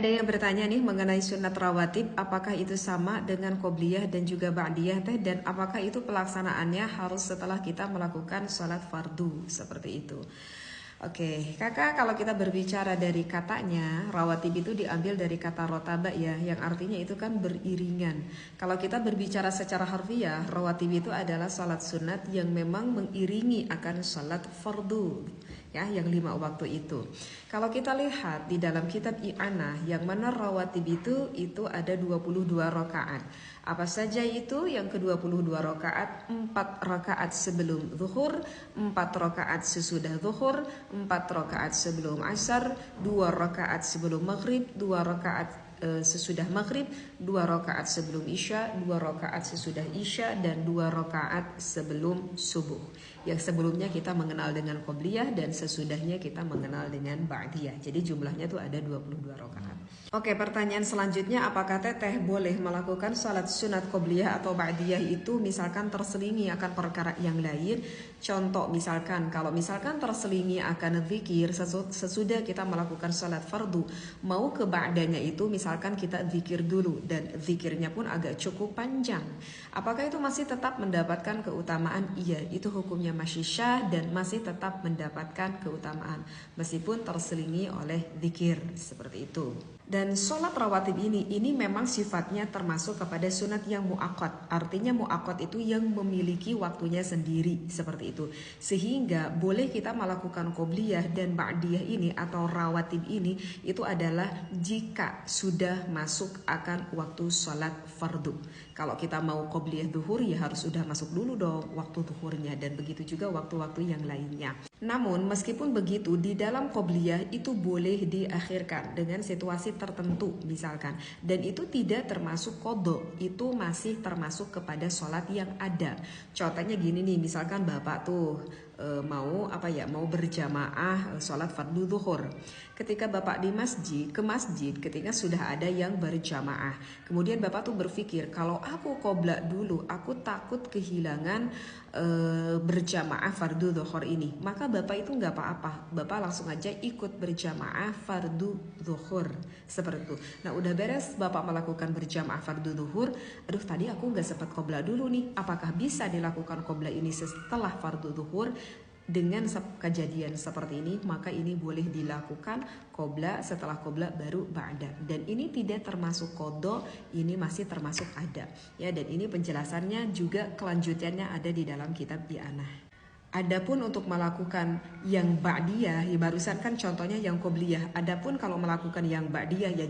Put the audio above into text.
Ada yang bertanya nih mengenai sunat rawatib, apakah itu sama dengan qobliyah dan juga ba'diyah teh, dan apakah itu pelaksanaannya harus setelah kita melakukan sholat fardu seperti itu. Oke, kakak, kalau kita berbicara dari katanya, rawatib itu diambil dari kata rotaba ya, yang artinya itu kan beriringan. Kalau kita berbicara secara harfiah, rawatib itu adalah sholat sunat yang memang mengiringi akan sholat fardu, ya, yang 5 waktu itu. Kalau kita lihat di dalam kitab I'anah, yang mana rawatib itu ada 22 rakaat. Apa saja itu? Yang ke-22 rakaat, 4 rakaat sebelum zuhur, 4 rakaat sesudah zuhur, 4 rakaat sebelum asar, 2 rakaat sebelum maghrib, 2 rakaat sesudah maghrib, 2 rakaat sebelum isya, 2 rakaat sesudah isya, dan 2 rakaat sebelum subuh. Yang sebelumnya kita mengenal dengan qobliyah dan sesudahnya kita mengenal dengan ba'diyah. Jadi jumlahnya tuh ada 22 rakaat. Oke, pertanyaan selanjutnya, apakah teteh boleh melakukan salat sunat qobliyah atau ba'diyah itu misalkan terselingi akan perkara yang lain? Contoh misalkan, kalau misalkan terselingi akan zikir sesudah kita melakukan salat fardu, mau ke ba'danya itu misalkan kita zikir dulu dan zikirnya pun agak cukup panjang. Apakah itu masih tetap mendapatkan keutamaan? Iya, itu hukumnya masih syah dan masih tetap mendapatkan keutamaan meskipun terselingi oleh zikir seperti itu. Dan sholat rawatib ini memang sifatnya termasuk kepada sunat yang mu'aqqad. Artinya mu'aqqad itu yang memiliki waktunya sendiri seperti itu. Sehingga boleh kita melakukan qobliyah dan ba'diyah ini atau rawatib ini itu adalah jika sudah masuk akan waktu sholat fardu. Kalau kita mau qobliyah zuhur ya harus sudah masuk dulu dong waktu zuhurnya, dan begitu juga waktu-waktu yang lainnya. Namun meskipun begitu, di dalam qobliyah itu boleh diakhirkan dengan situasi tertentu misalkan, dan itu tidak termasuk qadha, itu masih termasuk kepada sholat yang ada. Contohnya gini nih, misalkan bapak tuh mau berjamaah sholat fardu zuhur. Ketika bapak di ke masjid ketika sudah ada yang berjamaah, kemudian bapak tuh berpikir, kalau aku qobla dulu aku takut kehilangan berjamaah fardu zuhur ini, maka bapak itu nggak apa-apa, bapak langsung aja ikut berjamaah fardu zuhur seperti itu. Nah, udah beres bapak melakukan berjamaah fardu zuhur, aduh tadi aku nggak sempat qobla dulu nih, apakah bisa dilakukan qobla ini setelah fardu zuhur? Dengan kejadian seperti ini, maka ini boleh dilakukan qobla, setelah qobla baru ba'da. Dan ini tidak termasuk qadha, ini masih termasuk ada. Ya, dan ini penjelasannya juga kelanjutannya ada di dalam kitab I'anah. Adapun untuk melakukan yang ba'diyah, ya barusan kan contohnya yang qobliyah. Adapun kalau melakukan yang ba'diyah ya